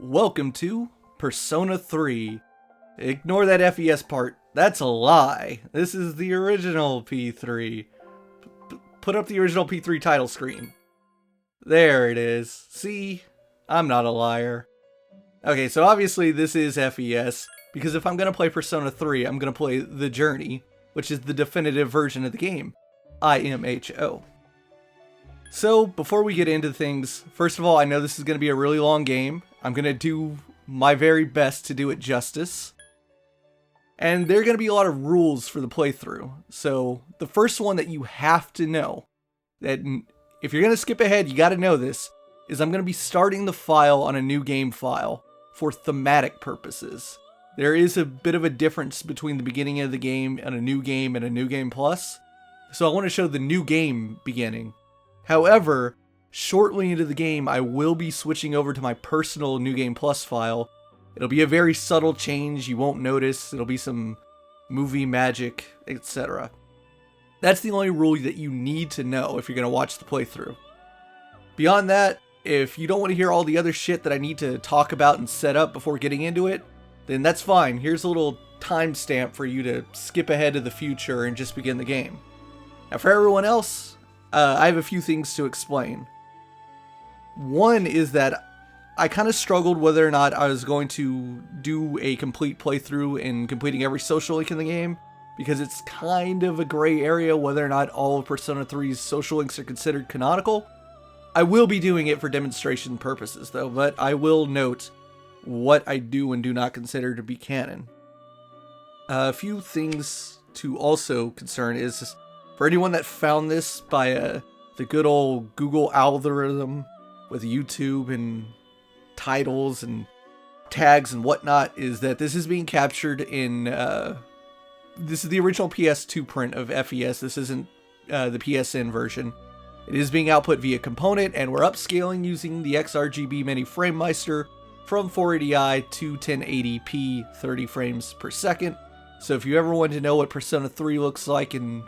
Welcome to Persona 3. Ignore that FES part, that's a lie. This is the original P3. Put up the original P3 title screen. There it is. See? I'm not a liar. Okay, so obviously this is FES, because if I'm going to play Persona 3, I'm going to play The Journey, which is the definitive version of the game. IMHO. So, before we get into things, first of all, I know this is going to be a really long game. I'm going to do my very best to do it justice. And there are going to be a lot of rules for the playthrough. So, the first one that you have to know, that if you're going to skip ahead, you got to know this, is I'm going to be starting the file on a new game file for thematic purposes. There is a bit of a difference between the beginning of the game and a new game plus. So I want to show the new game beginning. However, shortly into the game, I will be switching over to my personal New Game Plus file. It'll be a very subtle change, you won't notice, it'll be some movie magic, etc. That's the only rule that you need to know if you're going to watch the playthrough. Beyond that, if you don't want to hear all the other shit that I need to talk about and set up before getting into it, then that's fine. Here's a little timestamp for you to skip ahead to the future and just begin the game. Now for everyone else, I have a few things to explain. One is that I kind of struggled whether or not I was going to do a complete playthrough in completing every social link in the game, because it's kind of a gray area whether or not all of Persona 3's social links are considered canonical. I will be doing it for demonstration purposes though, but I will note what I do and do not consider to be canon. A few things to also concern is, for anyone that found this by the good old Google algorithm with YouTube and titles and tags and whatnot, is that this is being captured in, this is the original PS2 print of FES, this isn't the PSN version. It is being output via component, and we're upscaling using the XRGB Mini Framemeister from 480i to 1080p 30 frames per second. So if you ever wanted to know what Persona 3 looks like in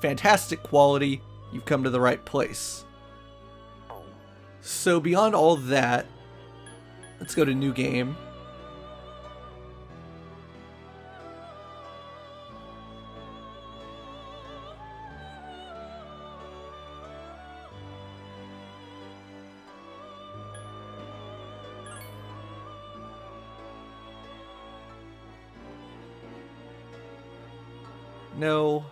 fantastic quality, you've come to the right place. So beyond all that, let's go to new game. No.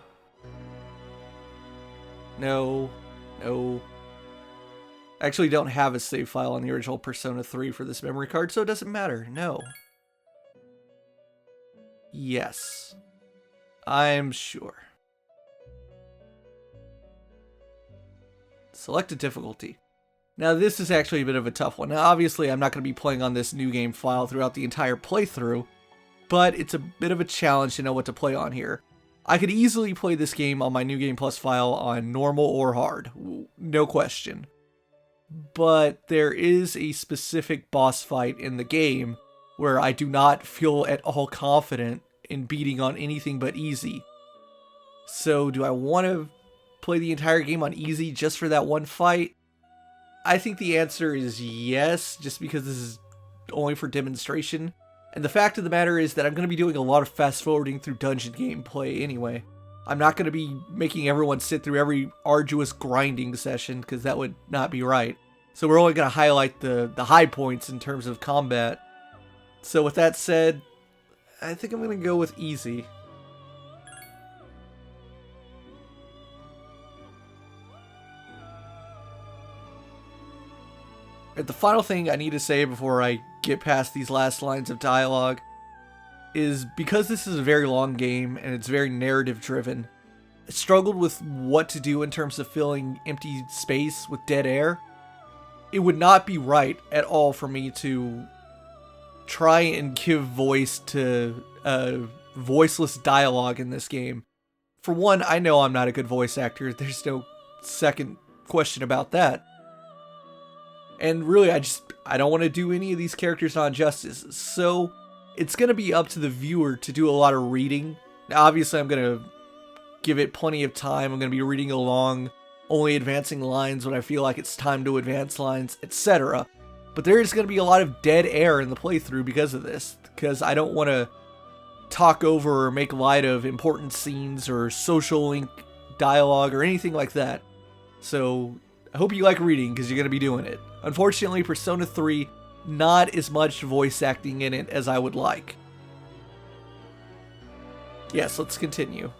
I actually don't have a save file on the original Persona 3 for this memory card, so it doesn't matter. No. Yes. I'm sure. Select a difficulty. Now this is actually a bit of a tough one. Now obviously I'm not going to be playing on this new game file throughout the entire playthrough, but it's a bit of a challenge to know what to play on here. I could easily play this game on my New Game Plus file on normal or hard, no question. But there is a specific boss fight in the game where I do not feel at all confident in beating on anything but easy. So do I want to play the entire game on easy just for that one fight? I think the answer is yes, just because this is only for demonstration. And the fact of the matter is that I'm going to be doing a lot of fast forwarding through dungeon gameplay anyway. I'm not going to be making everyone sit through every arduous grinding session, because that would not be right. So we're only going to highlight the high points in terms of combat. So with that said, I think I'm going to go with easy. And the final thing I need to say before I get past these last lines of dialogue is, because this is a very long game and it's very narrative driven, I struggled with what to do in terms of filling empty space with dead air. It would not be right at all for me to try and give voice to voiceless dialogue in this game. For one, I know I'm not a good voice actor, there's no second question about that. And really, I don't want to do any of these characters non justice, so it's going to be up to the viewer to do a lot of reading. Now, obviously, I'm going to give it plenty of time. I'm going to be reading along, only advancing lines when I feel like it's time to advance lines, etc. But there is going to be a lot of dead air in the playthrough because of this, because I don't want to talk over or make light of important scenes or social link dialogue or anything like that. So I hope you like reading, because you're going to be doing it. Unfortunately, Persona 3, not as much voice acting in it as I would like. Yes, let's continue.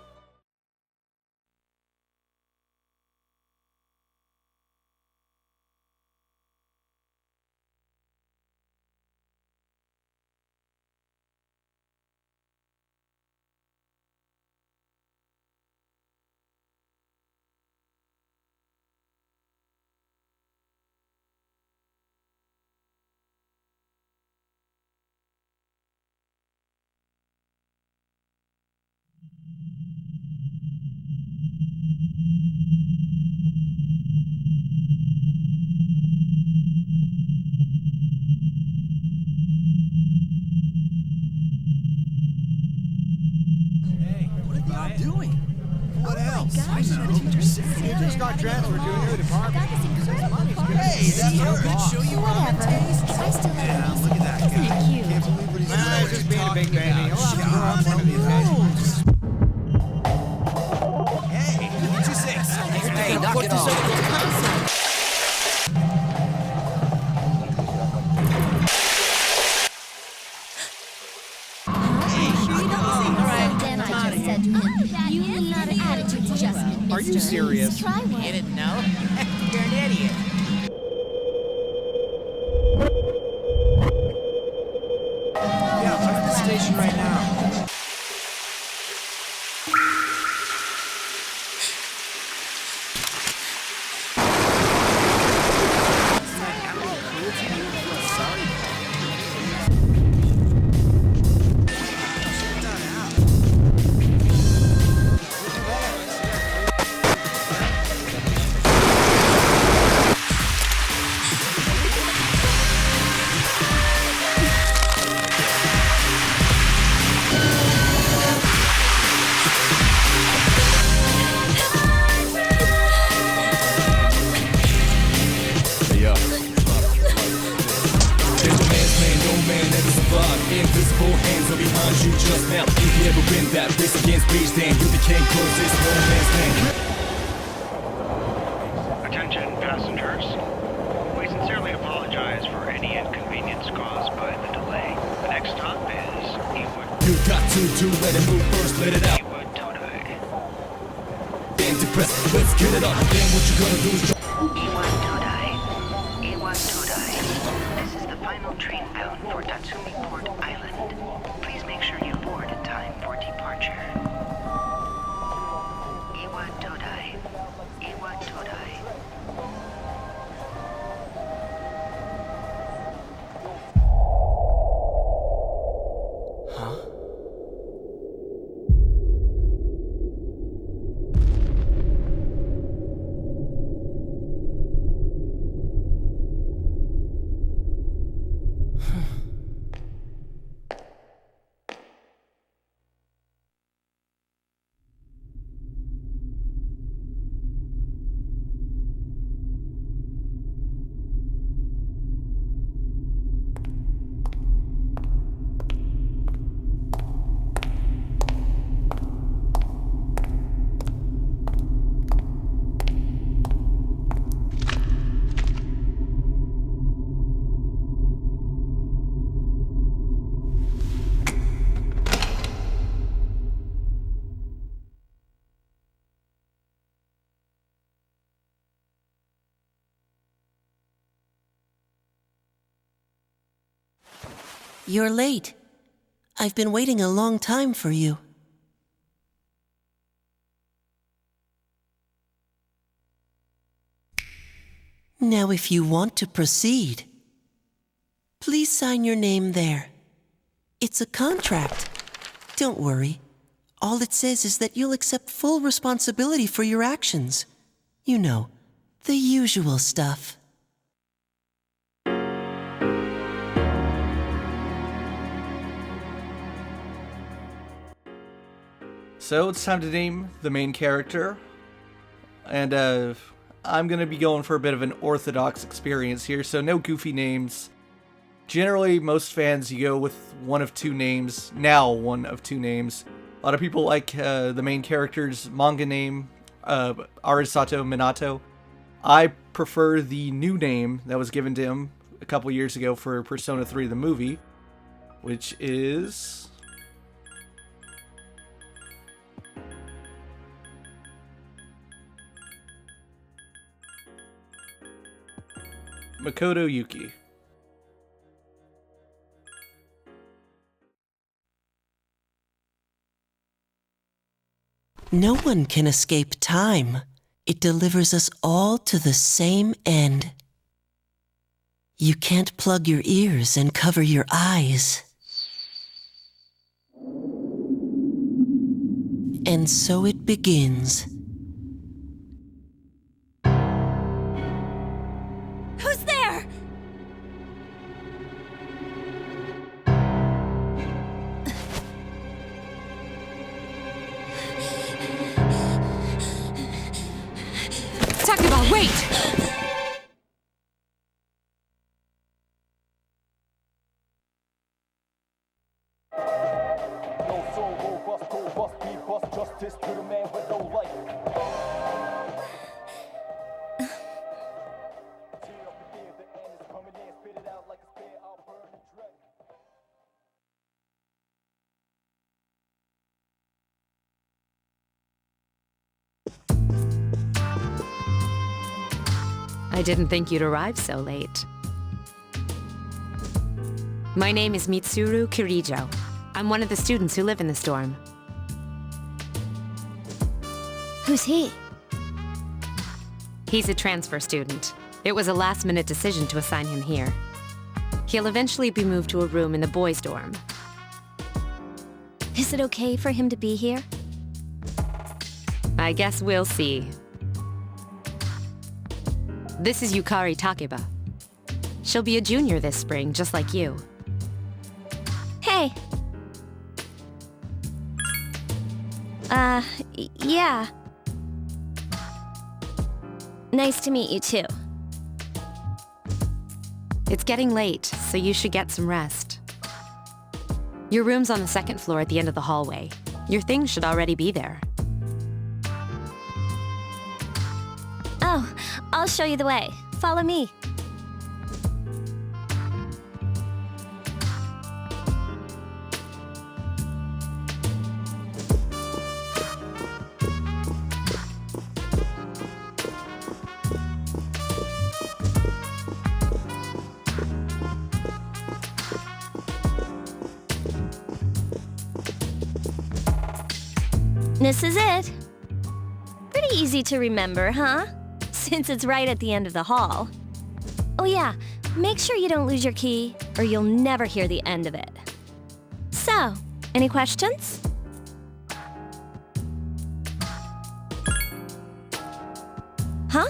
Doing? What else? I know. You just got transferred to a new department. Hey, that's her boss. Show you Whatever. I still have Look at that guy. Isn't it cute? Can't believe what he's doing. Just being a big baby. He'll have to grow up one of these days. Hey, what you say? Hey, knock it off. Are you serious? Try one. You didn't know? You're an idiot. Yeah, I'm at the station right now. Invisible hands are behind you just now. If you ever win that race against rage, then you became close. It's no man's land. Attention passengers. We sincerely apologize for any inconvenience caused by the delay. The next stop is Iwo You got to let it move first, let it out. Todai. Then depressed, let's get it up. Then what you gonna do is Iwo Todai. Iwo Todai. This is the final train bound for Tatsumi Port Island. Please make sure you board in time for departure. Iwo Todai. Iwo Todai. You're late. I've been waiting a long time for you. Now, if you want to proceed, please sign your name there. It's a contract. Don't worry. All it says is that you'll accept full responsibility for your actions. You know, the usual stuff. So it's time to name the main character. And I'm going to be going for a bit of an orthodox experience here, so no goofy names. Generally, most fans, you go with one of two names. Now, one of two names. A lot of people like the main character's manga name, Arisato Minato. I prefer the new name that was given to him a couple years ago for Persona 3 the movie, which is... Makoto Yuki. No one can escape time. It delivers us all to the same end. You can't plug your ears and cover your eyes. And so it begins. Who's there? Takeba, wait! I didn't think you'd arrive so late. My name is Mitsuru Kirijo. I'm one of the students who live in this dorm. Who's he? He's a transfer student. It was a last-minute decision to assign him here. He'll eventually be moved to a room in the boys' dorm. Is it okay for him to be here? I guess we'll see. This is Yukari Takeba. She'll be a junior this spring, just like you. Hey. Yeah. Nice to meet you, too. It's getting late, so you should get some rest. Your room's on the second floor at the end of the hallway. Your things should already be there. Oh, I'll show you the way. Follow me. This is it. Pretty easy to remember, huh? Since it's right at the end of the hall. Oh yeah, make sure you don't lose your key, or you'll never hear the end of it. So, any questions? Huh?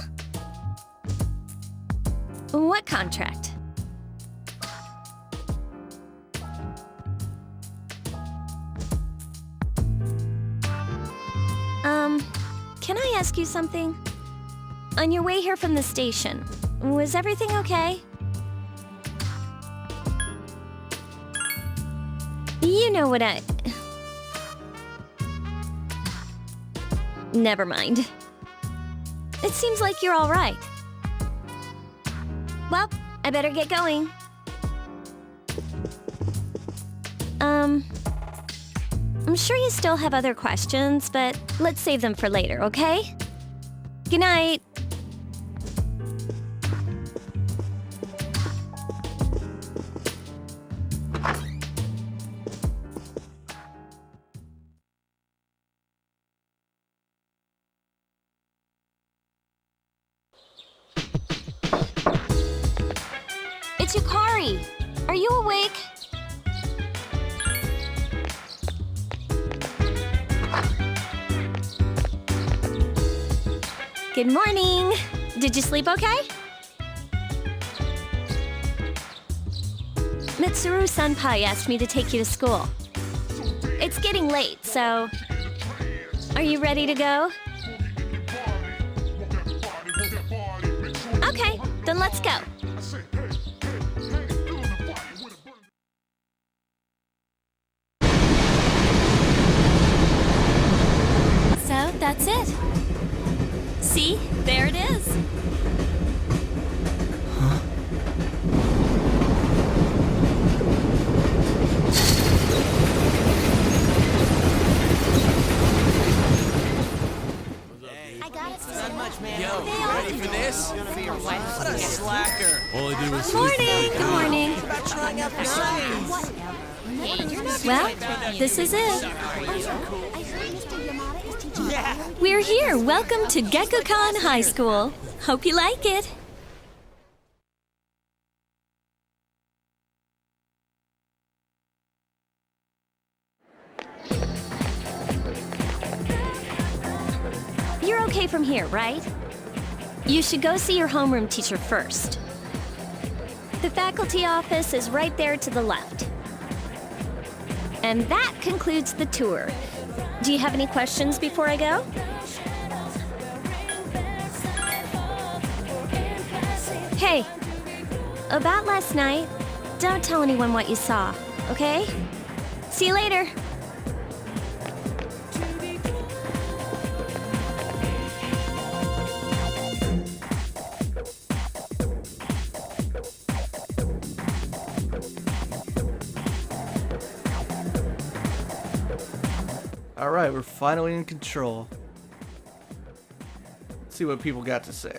What contract? Can I ask you something? On your way here from the station, was everything okay? You know what I... Never mind. It seems like you're all right. Well, I better get going. I'm sure you still have other questions, but let's save them for later, okay? Good night. It's Yukari. Are you awake? Good morning. Did you sleep okay? Mitsuru-senpai asked me to take you to school. It's getting late, so... Are you ready to go? Then let's go. So, that's it. See? There it is. Not much, man. Yo, ready for this? What a slacker. All I did was Morning. Good morning. About trying out for science. Well, this is it. Yeah. We're here. Welcome to Gekko-kan High School. Hope you like it. You're okay from here, right? You should go see your homeroom teacher first. The faculty office is right there to the left. And that concludes the tour. Do you have any questions before I go? Hey, about last night, don't tell anyone what you saw, okay? See you later. Alright, we're finally in control. Let's see what people got to say.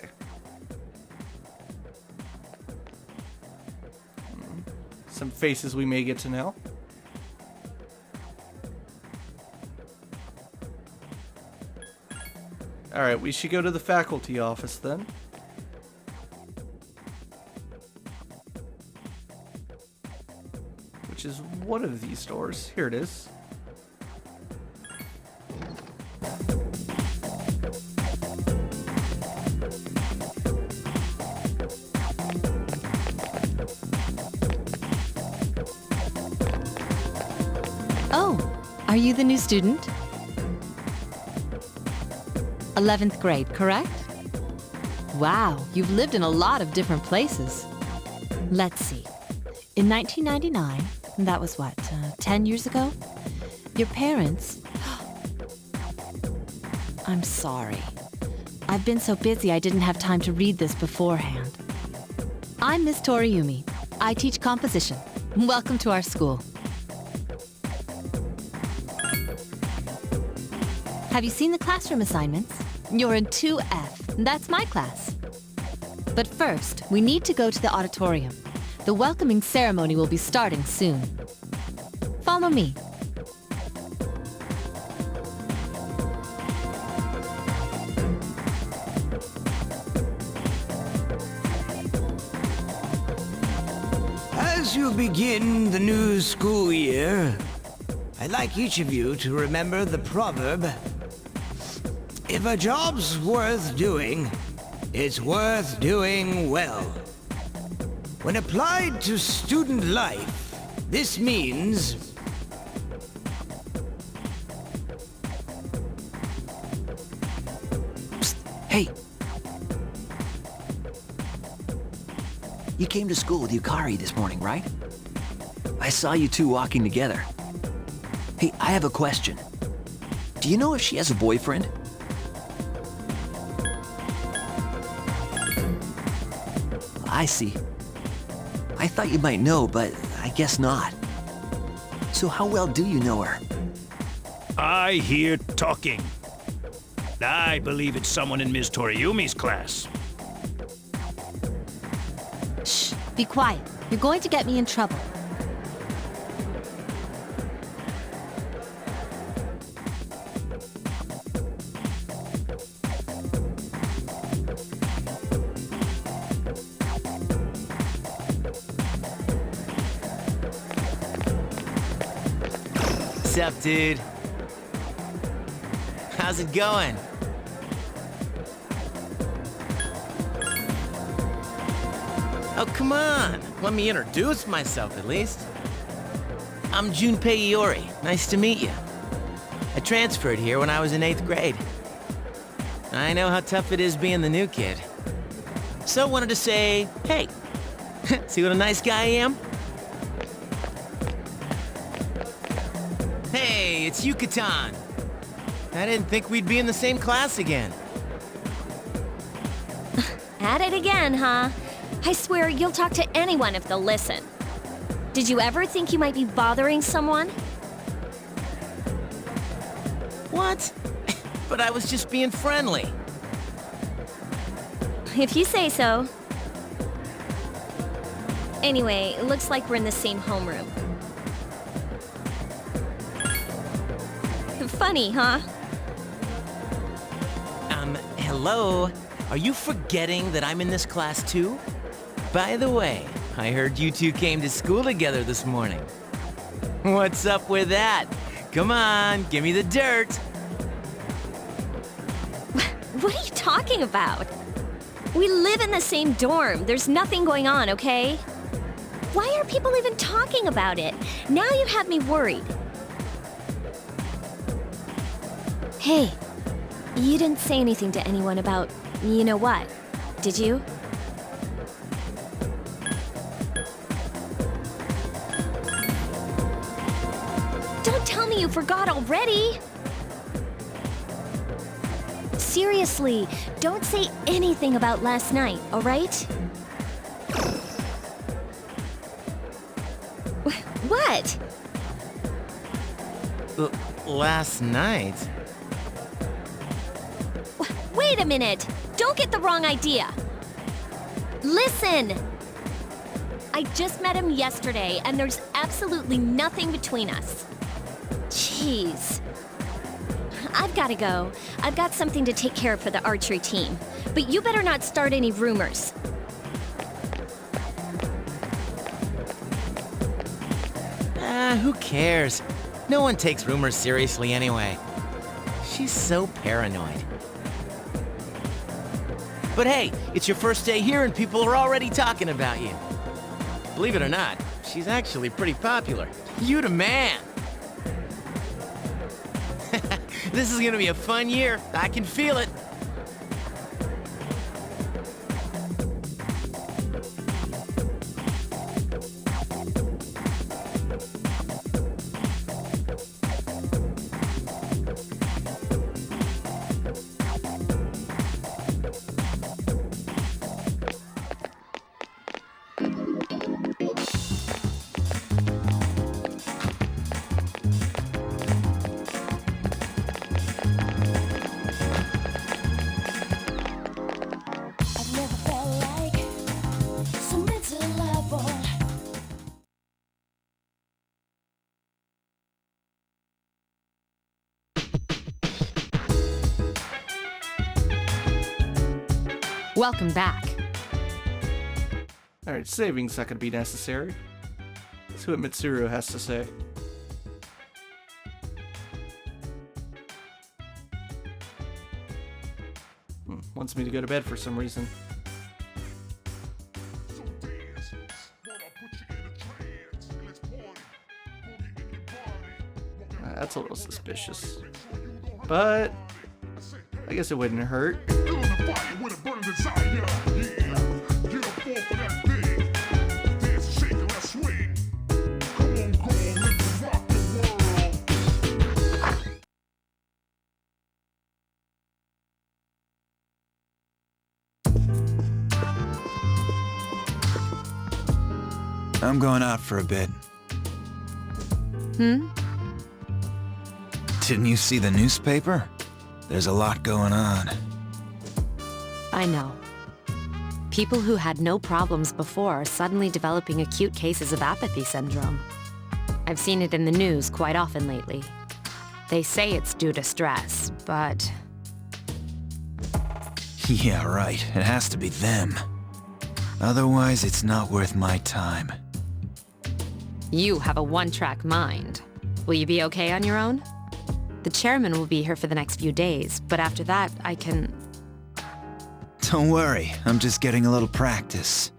Some faces we may get to know. Alright, we should go to the faculty office then. Which is one of these doors. Here it is. Oh, are you the new student? 11th grade, correct? Wow, you've lived in a lot of different places. Let's see. In 1999, that was what, 10 years ago? Your parents... I'm sorry. I've been so busy I didn't have time to read this beforehand. I'm Miss Toriumi. I teach composition. Welcome to our school. Have you seen the classroom assignments? You're in 2F. That's my class. But first, we need to go to the auditorium. The welcoming ceremony will be starting soon. Follow me. As you begin the new school year, I'd like each of you to remember the proverb, if a job's worth doing, it's worth doing well. When applied to student life, this means Psst, hey! You came to school with Yukari this morning, right? I saw you two walking together. Hey, I have a question. Do you know if she has a boyfriend? I see. I thought you might know, but I guess not. So how well do you know her? I hear talking. I believe it's someone in Ms. Toriumi's class. Shh, be quiet. You're going to get me in trouble. What's up, dude? How's it going? Oh, come on. Let me introduce myself, at least. I'm Junpei Iori. Nice to meet you. I transferred here when I was in 8th grade. I know how tough it is being the new kid. So wanted to say, hey, see what a nice guy I am? Hey, it's Yucatan. I didn't think we'd be in the same class again. At it again, huh? I swear you'll talk to anyone if they'll listen. Did you ever think you might be bothering someone? What? But I was just being friendly. If you say so. Anyway, it looks like we're in the same homeroom. Funny, huh? Hello? Are you forgetting that I'm in this class too? By the way, I heard you two came to school together this morning. What's up with that? Come on, give me the dirt. What are you talking about? We live in the same dorm. There's nothing going on, okay? Why are people even talking about it? Now you have me worried. Hey, you didn't say anything to anyone about, you know what, did you? Don't tell me you forgot already! Seriously, don't say anything about last night, all right? What? Last night? Wait a minute! Don't get the wrong idea! Listen! I just met him yesterday, and there's absolutely nothing between us. Jeez. I've gotta go. I've got something to take care of for the archery team. But you better not start any rumors. Who cares? No one takes rumors seriously anyway. She's so paranoid. But hey, it's your first day here and people are already talking about you. Believe it or not, she's actually pretty popular. You the man! This is gonna be a fun year. I can feel it. Welcome back. Alright, saving's not gonna be necessary. Let's see what Mitsuru has to say. Wants me to go to bed for some reason. That's a little suspicious. But I guess it wouldn't hurt. I'm going out for a bit. Didn't you see the newspaper? There's a lot going on. I know. People who had no problems before are suddenly developing acute cases of apathy syndrome. I've seen it in the news quite often lately. They say it's due to stress, but... Yeah, right. It has to be them. Otherwise, it's not worth my time. You have a one-track mind. Will you be okay on your own? The chairman will be here for the next few days, but after that, I can... Don't worry, I'm just getting a little practice.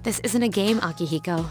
This isn't a game, Akihiko.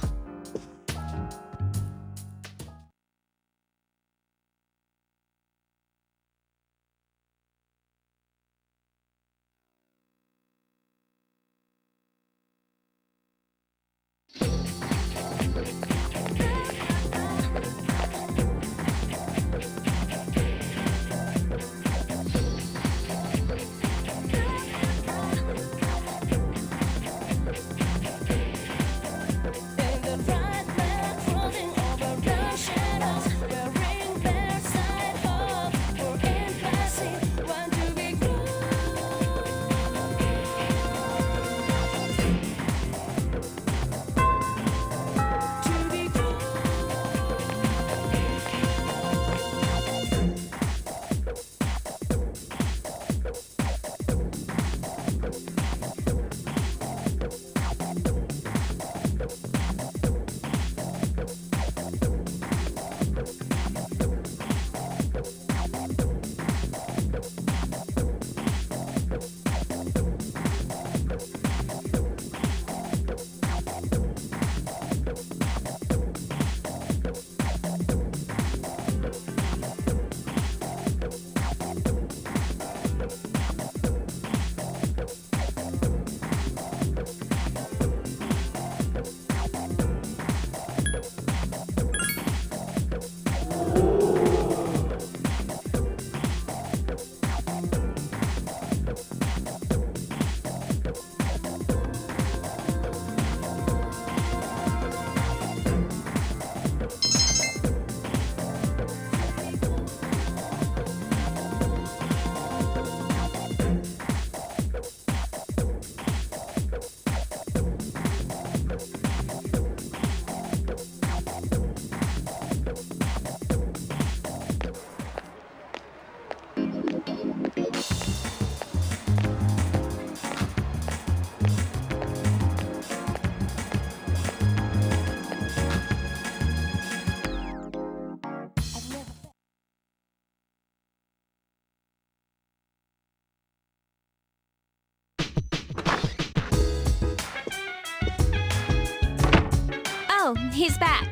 He's back.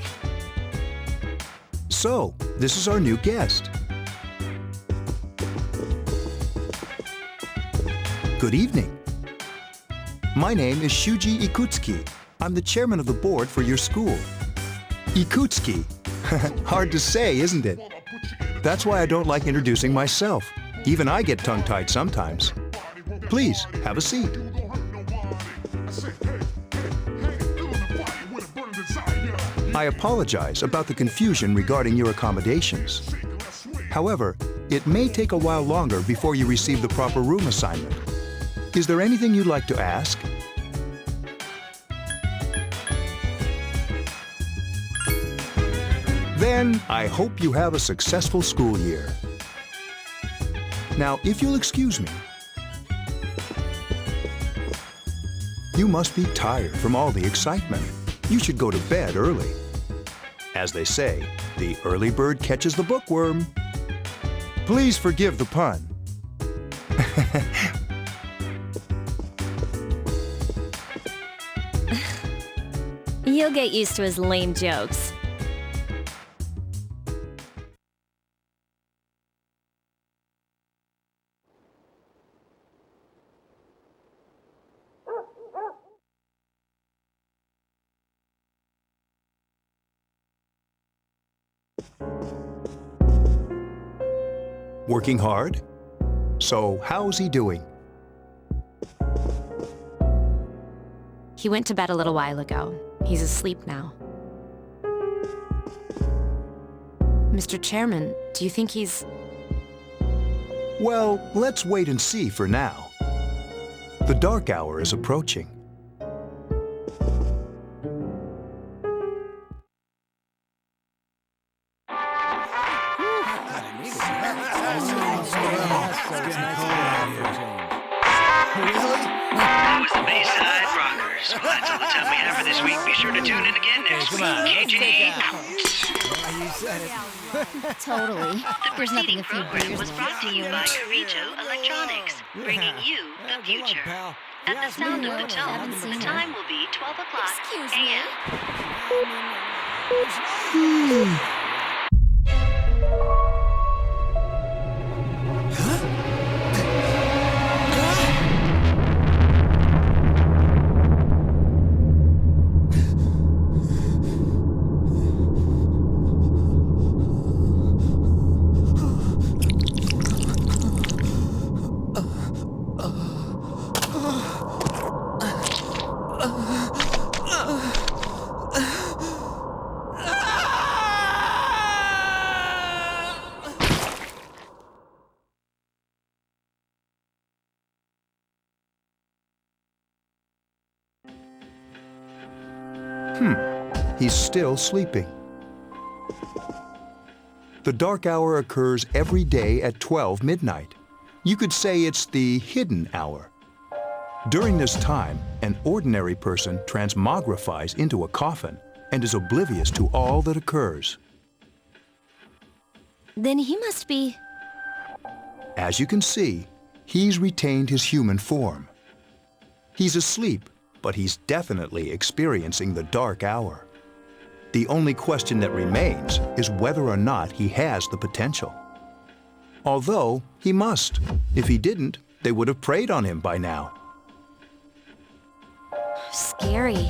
So, this is our new guest. Good evening. My name is Shuji Ikutsuki. I'm the chairman of the board for your school. Ikutsuki. Hard to say, isn't it? That's why I don't like introducing myself. Even I get tongue-tied sometimes. Please, have a seat. I apologize about the confusion regarding your accommodations. However, it may take a while longer before you receive the proper room assignment. Is there anything you'd like to ask? Then, I hope you have a successful school year. Now, if you'll excuse me, you must be tired from all the excitement. You should go to bed early. As they say, the early bird catches the bookworm. Please forgive the pun. You'll get used to his lame jokes. Working hard? So, how's he doing? He went to bed a little while ago. He's asleep now. Mr. Chairman, do you think he's... Well, let's wait and see for now. The dark hour is approaching. That was the Bayside Rockers. Well, that's all the time we have for this week. Be sure to tune in again next week. KJ out. Totally. The preceding program was brought to you by Carito Electronics, bringing you the future. At the sound of the tone, the time will be 12 o'clock a.m. He's still sleeping. The dark hour occurs every day at 12 midnight. You could say it's the hidden hour. During this time, an ordinary person transmogrifies into a coffin and is oblivious to all that occurs. Then he must be... As you can see, he's retained his human form. He's asleep, but he's definitely experiencing the dark hour. The only question that remains is whether or not he has the potential. Although, he must. If he didn't, they would have preyed on him by now. Scary.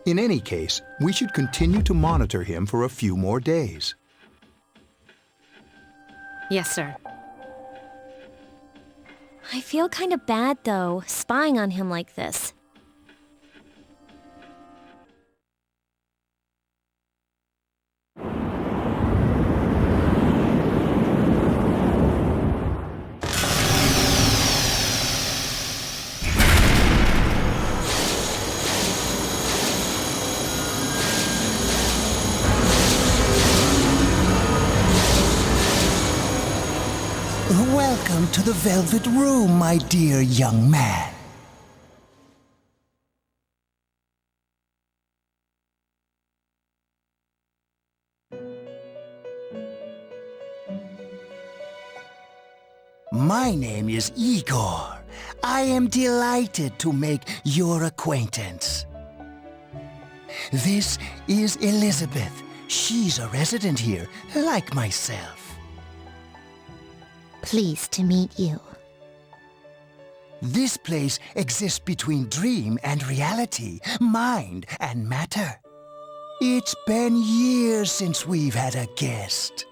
In any case, we should continue to monitor him for a few more days. Yes, sir. I feel kind of bad, though, spying on him like this. Welcome to the Velvet Room, my dear young man. My name is Igor. I am delighted to make your acquaintance. This is Elizabeth. She's a resident here, like myself. Pleased to meet you. This place exists between dream and reality, mind and matter. It's been years since we've had a guest.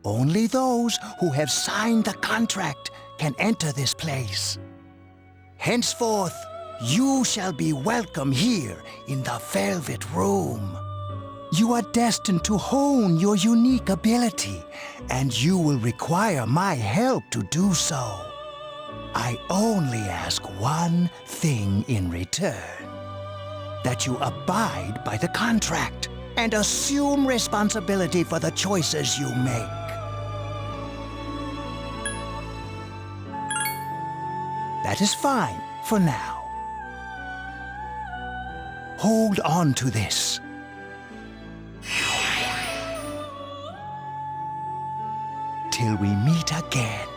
Only those who have signed the contract can enter this place. Henceforth, you shall be welcome here in the Velvet Room. You are destined to hone your unique ability, and you will require my help to do so. I only ask one thing in return: that you abide by the contract and assume responsibility for the choices you make. That is fine for now. Hold on to this. Till we meet again.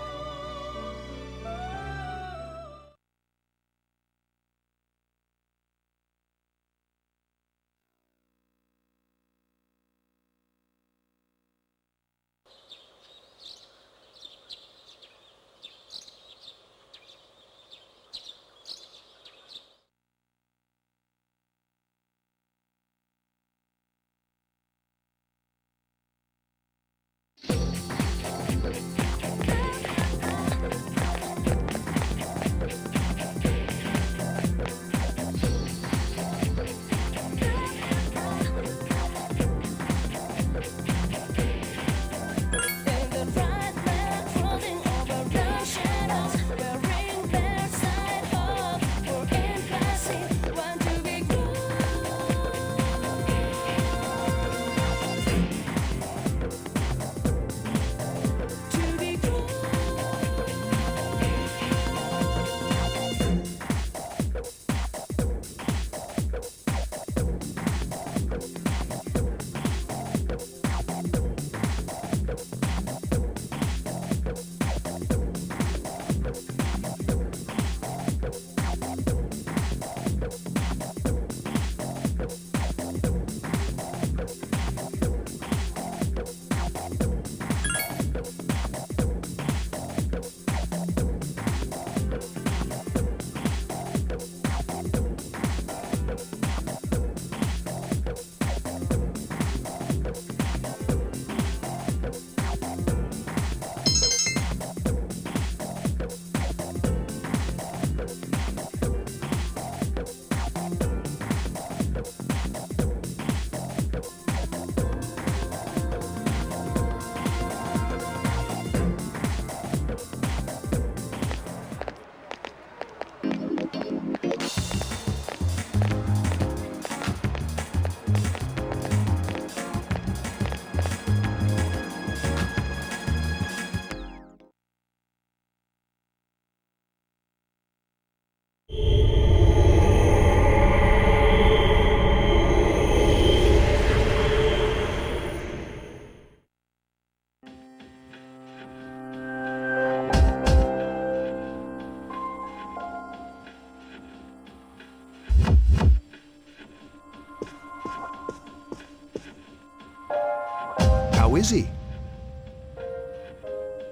How is he?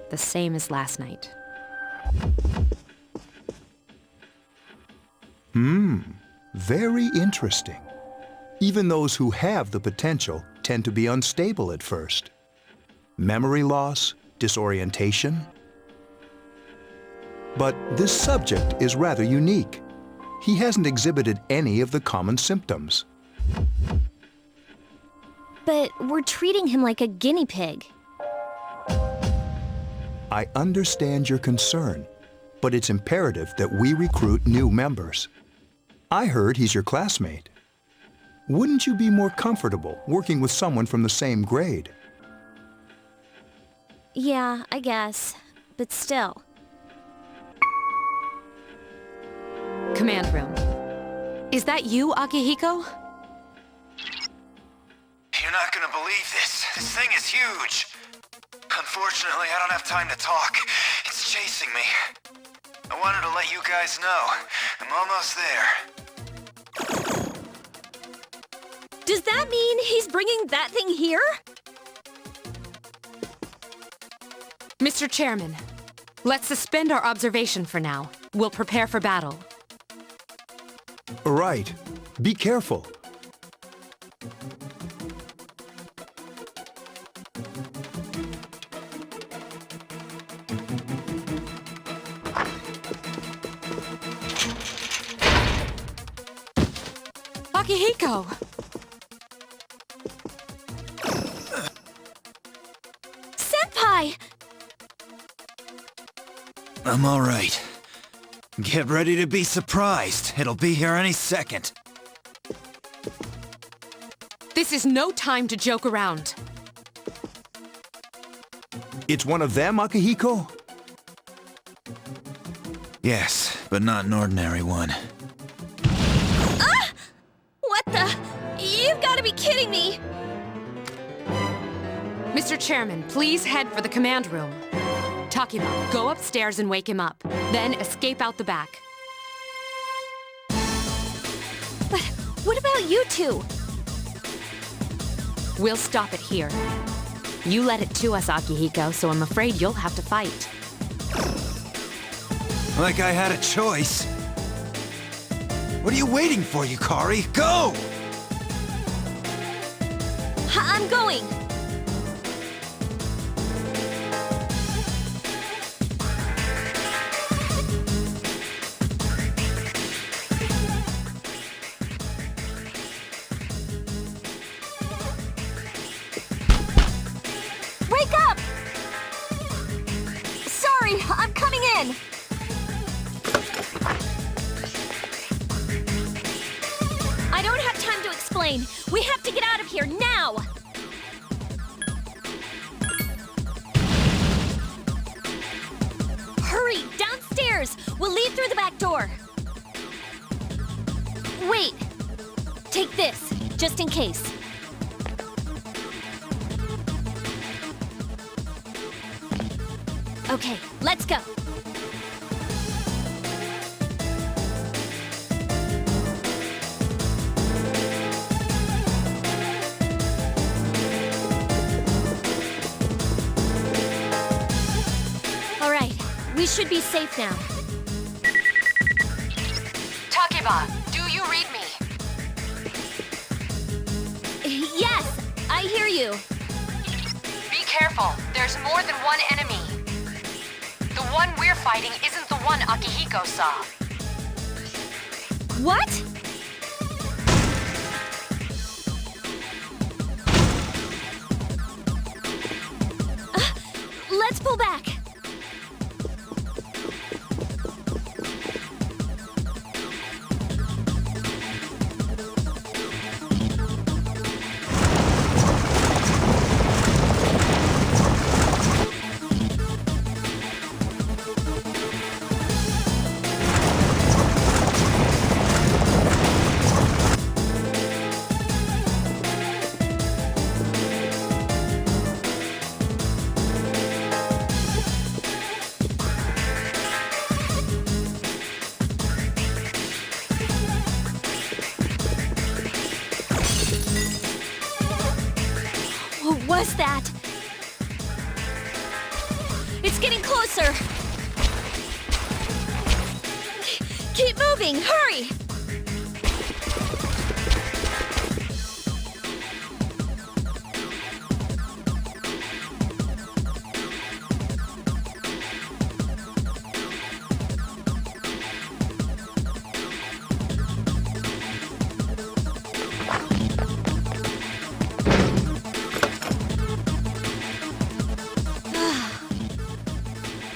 The same as last night. Very interesting. Even those who have the potential tend to be unstable at first. Memory loss, disorientation. But this subject is rather unique. He hasn't exhibited any of the common symptoms. But we're treating him like a guinea pig. I understand your concern, but it's imperative that we recruit new members. I heard he's your classmate. Wouldn't you be more comfortable working with someone from the same grade? Yeah, I guess. But still. Command room. Is that you, Akihiko? You're not gonna believe this. This thing is huge. Unfortunately, I don't have time to talk. It's chasing me. wanted to let you guys know. I'm almost there. Does that mean he's bringing that thing here? Mr. Chairman, let's suspend our observation for now. We'll prepare for battle. Right. Be careful. Akihiko! Senpai! I'm all right. Get ready to be surprised. It'll be here any second. This is no time to joke around. It's one of them, Akihiko? Yes, but not an ordinary one. Ah! What the? You've got to be kidding me! Mr. Chairman, please head for the command room. Takeba, go upstairs and wake him up. Then escape out the back. But what about you two? We'll stop it here. You led it to us, Akihiko, so I'm afraid you'll have to fight. Like I had a choice. What are you waiting for, Yukari? Go! I'm going! Wake up! Sorry, I'm coming in! I don't have time to explain. We have to get out of here now! Hurry, downstairs! We'll leave through the back door. Wait. Take this, just in case. Okay, let's go. All right, we should be safe now. Takeba, do you read me? Yes, I hear you. Be careful. There's more than one enemy. The one we're fighting isn't the one Akihiko saw. What? Let's pull back. What was that? It's getting closer. Keep moving, hurry!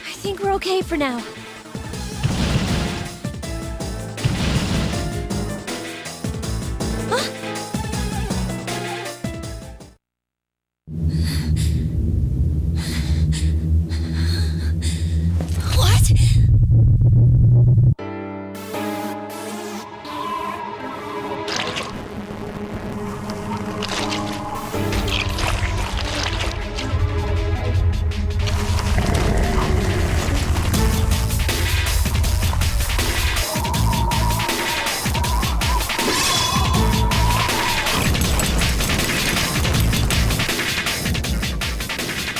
I think we're okay for now. What?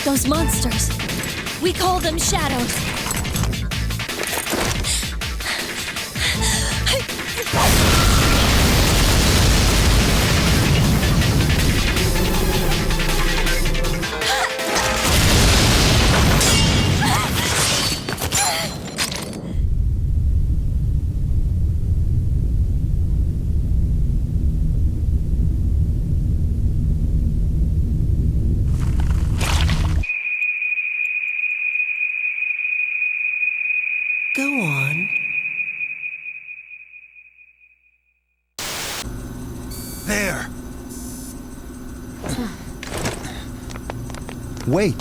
Those monsters. We call them shadows. Go on. There! Wait!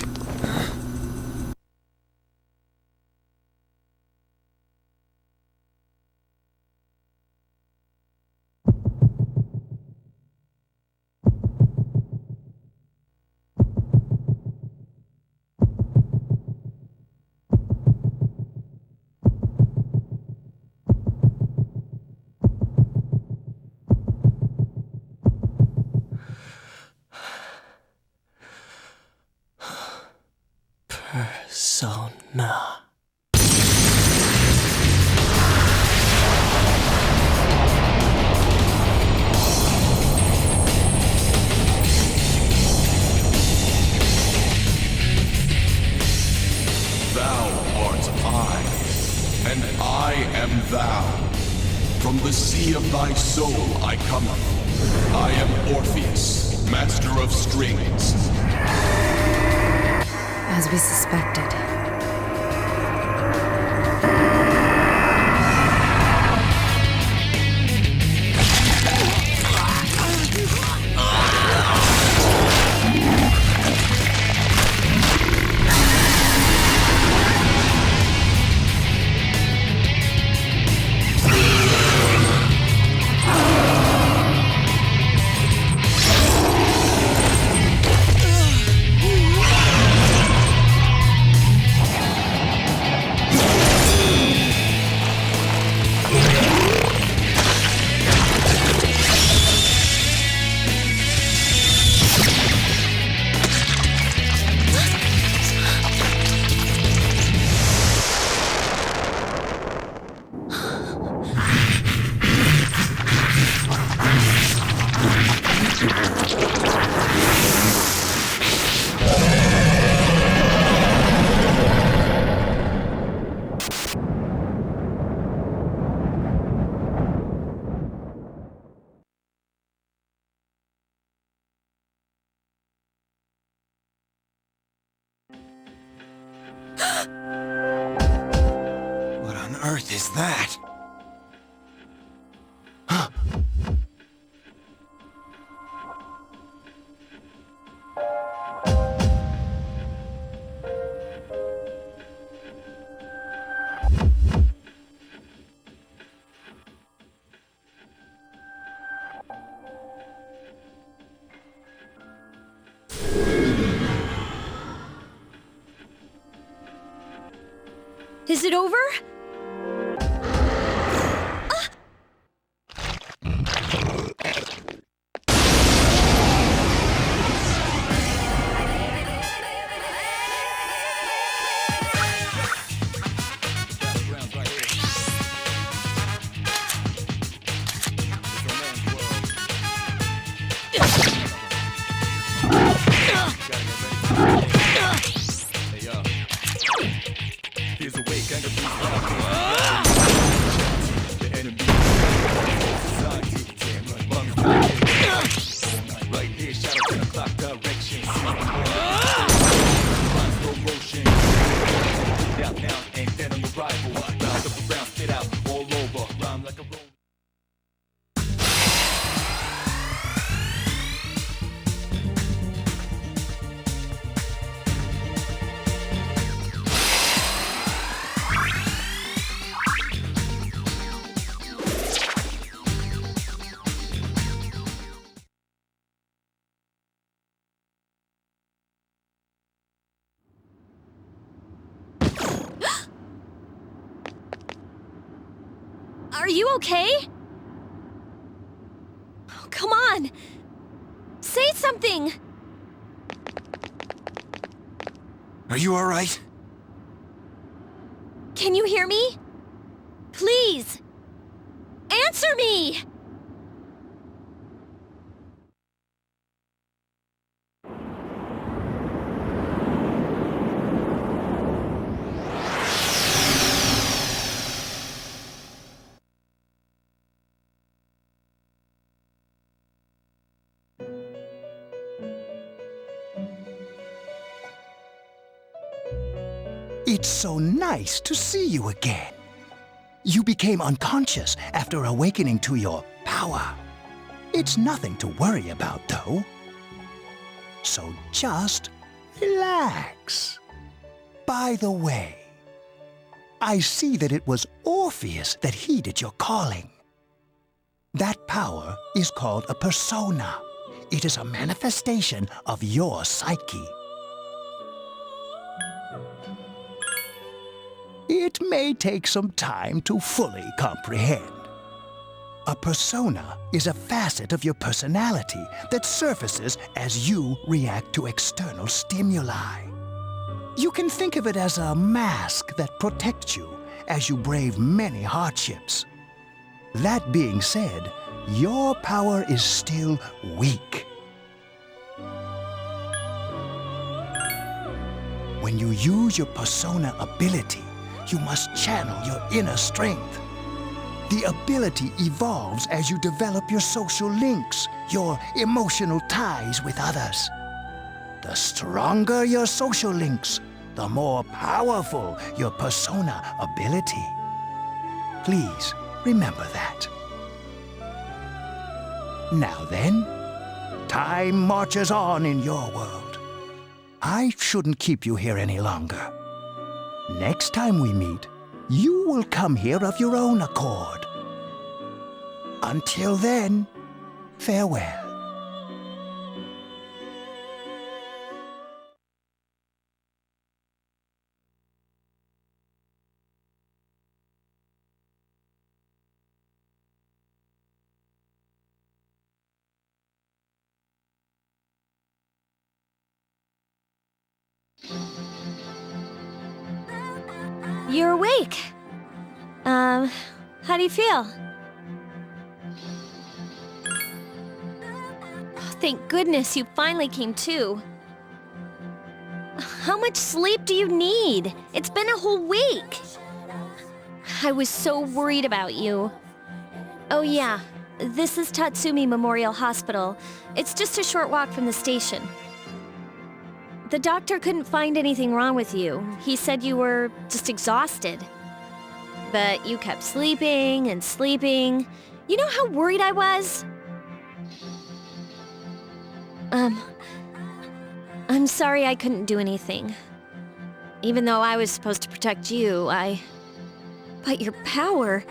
Persona. Thou art I, and I am thou. From the sea of thy soul I come. I am Orpheus, master of strings. As we suspected. What on earth is that? Is it over? Are you okay? Oh, come on! Say something! Are you alright? Can you hear me? Please! Answer me! It's so nice to see you again. You became unconscious after awakening to your power. It's nothing to worry about, though. So just relax. By the way, I see that it was Orpheus that heeded your calling. That power is called a persona. It is a manifestation of your psyche. It may take some time to fully comprehend. A persona is a facet of your personality that surfaces as you react to external stimuli. You can think of it as a mask that protects you as you brave many hardships. That being said, your power is still weak. When you use your persona ability, you must channel your inner strength. The ability evolves as you develop your social links, your emotional ties with others. The stronger your social links, the more powerful your persona ability. Please remember that. Now then, time marches on in your world. I shouldn't keep you here any longer. Next time we meet, you will come here of your own accord. Until then, farewell. You're awake. How do you feel? Oh, thank goodness you finally came to. How much sleep do you need? It's been a whole week. I was so worried about you. Oh yeah, this is Tatsumi Memorial Hospital. It's just a short walk from the station. The doctor couldn't find anything wrong with you. He said you were just exhausted. But you kept sleeping and sleeping. You know how worried I was? I'm sorry I couldn't do anything. Even though I was supposed to protect you, But your power,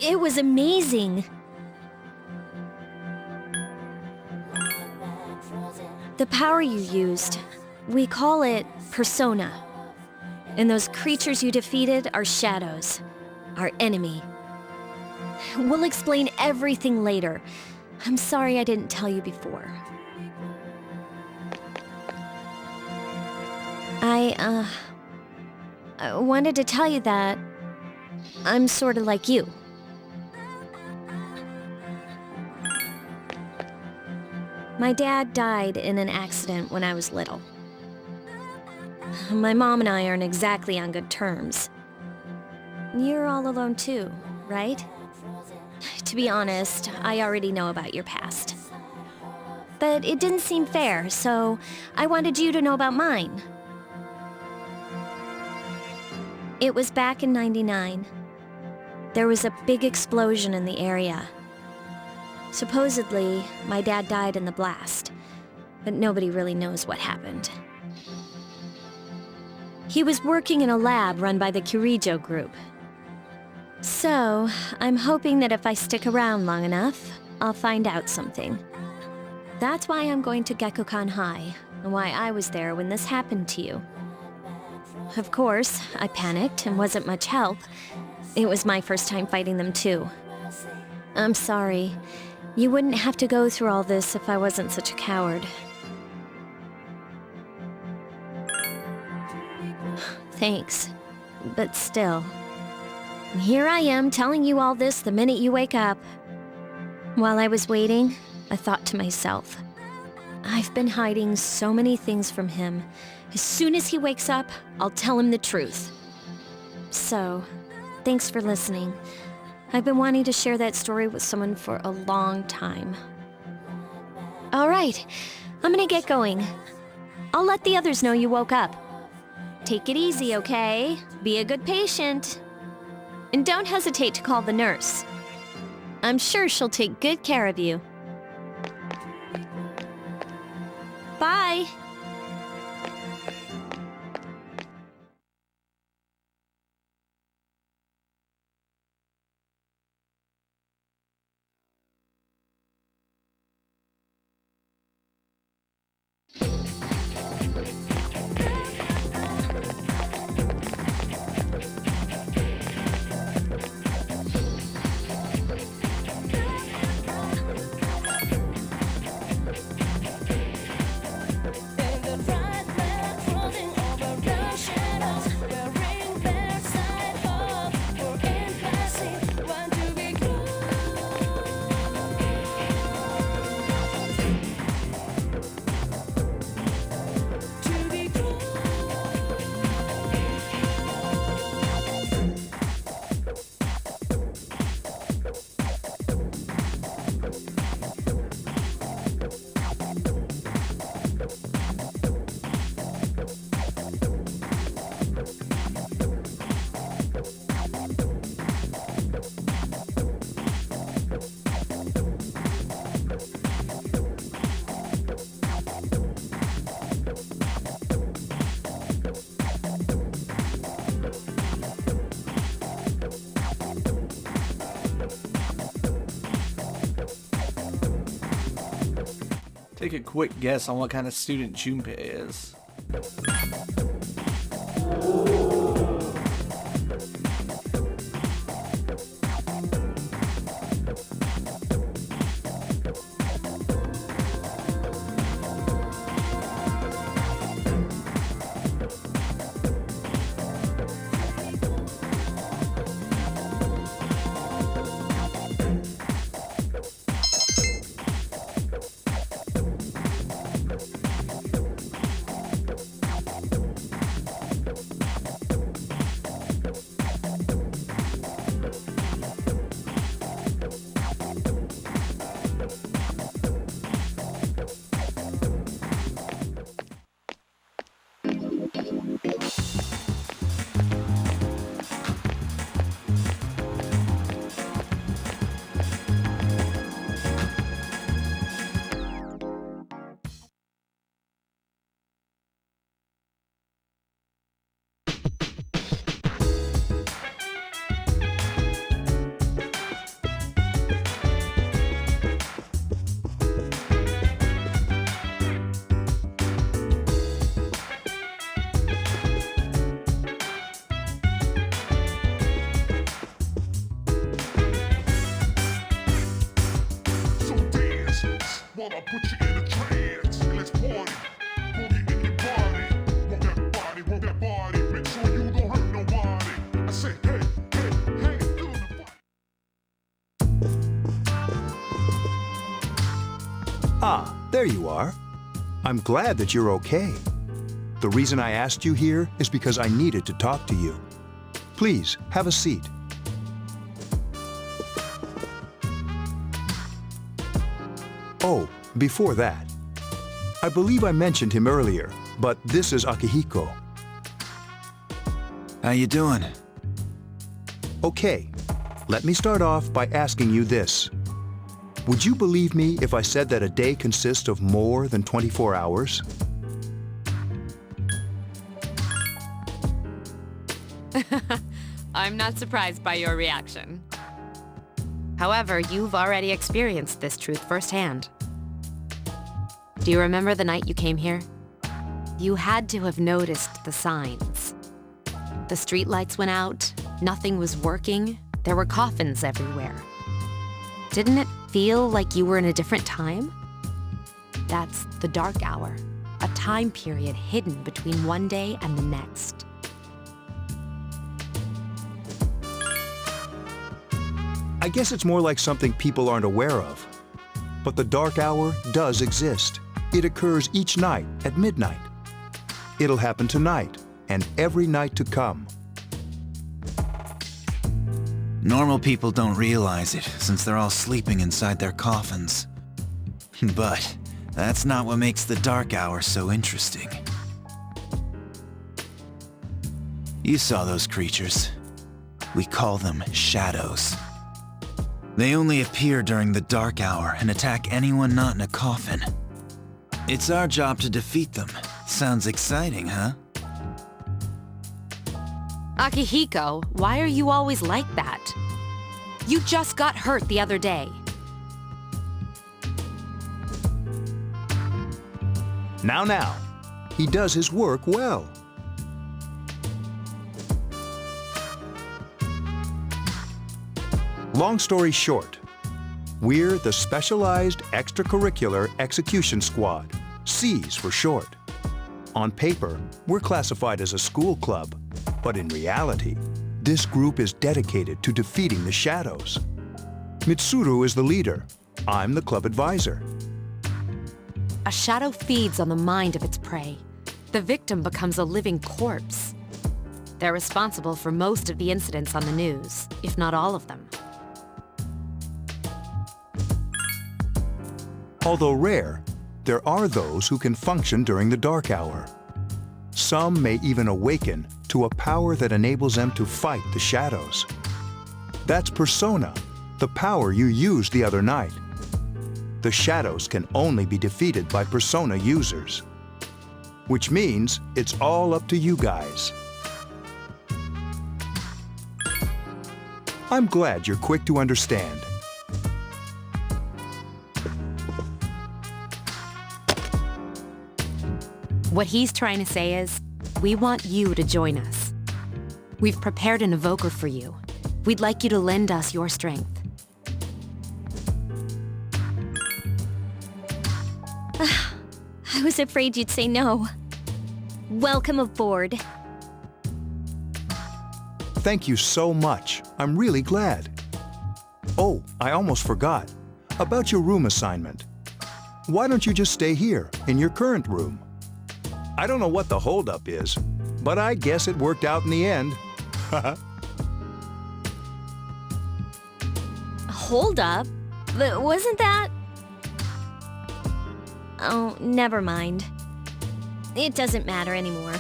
it was amazing. The power you used, we call it persona. And those creatures you defeated are shadows, our enemy. We'll explain everything later. I'm sorry I didn't tell you before. I wanted to tell you that I'm sort of like you. My dad died in an accident when I was little. My mom and I aren't exactly on good terms. You're all alone too, right? To be honest, I already know about your past. But it didn't seem fair, so I wanted you to know about mine. It was back in '99. There was a big explosion in the area. Supposedly, my dad died in the blast, but nobody really knows what happened. He was working in a lab run by the Kirijo group. So, I'm hoping that if I stick around long enough, I'll find out something. That's why I'm going to Gekukan High, and why I was there when this happened to you. Of course, I panicked and wasn't much help. It was my first time fighting them too. I'm sorry. You wouldn't have to go through all this if I wasn't such a coward. Thanks. But still. Here I am telling you all this the minute you wake up. While I was waiting, I thought to myself, I've been hiding so many things from him. As soon as he wakes up, I'll tell him the truth. So, thanks for listening. I've been wanting to share that story with someone for a long time. All right, I'm gonna get going. I'll let the others know you woke up. Take it easy, okay? Be a good patient. And don't hesitate to call the nurse. I'm sure she'll take good care of you. Bye. Take a quick guess on what kind of student Junpei is. While I put you in a trance, let's party. Boogie in your body. Work that body. Make sure you don't hurt nobody. I say, hey, hey, hey, feel the fight. Ah, there you are. I'm glad that you're okay. The reason I asked you here is because I needed to talk to you. Please, have a seat. Oh, before that, I believe I mentioned him earlier, but this is Akihiko. How you doing? Okay, let me start off by asking you this. Would you believe me if I said that a day consists of more than 24 hours? I'm not surprised by your reaction. However, you've already experienced this truth firsthand. Do you remember the night you came here? You had to have noticed the signs. The streetlights went out, nothing was working, there were coffins everywhere. Didn't it feel like you were in a different time? That's the dark hour, a time period hidden between one day and the next. I guess it's more like something people aren't aware of. But the dark hour does exist. It occurs each night at midnight. It'll happen tonight and every night to come. Normal people don't realize it, since they're all sleeping inside their coffins. But that's not what makes the dark hour so interesting. You saw those creatures. We call them shadows. They only appear during the dark hour and attack anyone not in a coffin. It's our job to defeat them. Sounds exciting, huh? Akihiko, why are you always like that? You just got hurt the other day. Now. He does his work well. Long story short, we're the Specialized Extracurricular Execution Squad, SEAS for short. On paper, we're classified as a school club, but in reality, this group is dedicated to defeating the shadows. Mitsuru is the leader. I'm the club advisor. A shadow feeds on the mind of its prey. The victim becomes a living corpse. They're responsible for most of the incidents on the news, if not all of them. Although rare, there are those who can function during the dark hour. Some may even awaken to a power that enables them to fight the shadows. That's Persona, the power you used the other night. The shadows can only be defeated by Persona users. Which means it's all up to you guys. I'm glad you're quick to understand. What he's trying to say is, we want you to join us. We've prepared an evoker for you. We'd like you to lend us your strength. I was afraid you'd say no. Welcome aboard. Thank you so much. I'm really glad. Oh, I almost forgot. About your room assignment. Why don't you just stay here, in your current room? I don't know what the holdup is, but I guess it worked out in the end. Hold up? Wasn't that... Oh, never mind. It doesn't matter anymore.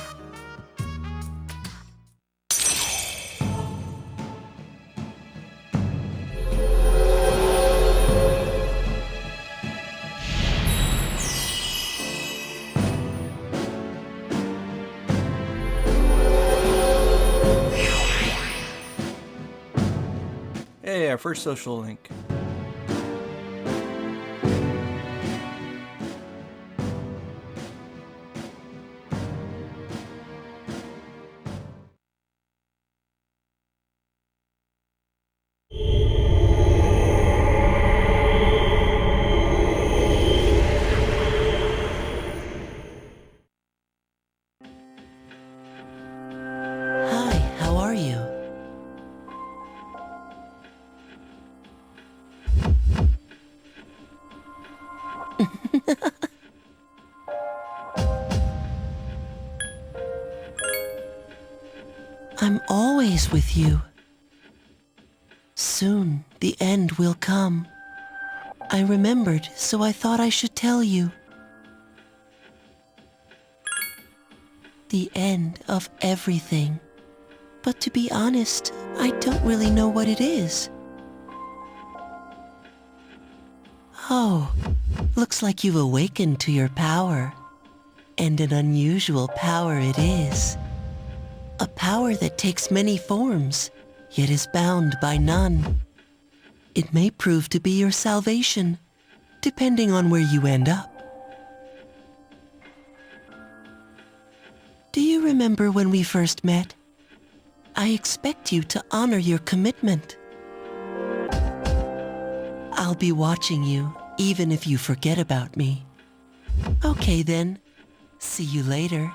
Hey, our first social link. Hi, how are you? I'm always with you. Soon, the end will come. I remembered, so I thought I should tell you. The end of everything. But to be honest, I don't really know what it is. Oh, looks like you've awakened to your power. And an unusual power it is. A power that takes many forms, yet is bound by none. It may prove to be your salvation, depending on where you end up. Do you remember when we first met? I expect you to honor your commitment. I'll be watching you, even if you forget about me. Okay then, see you later.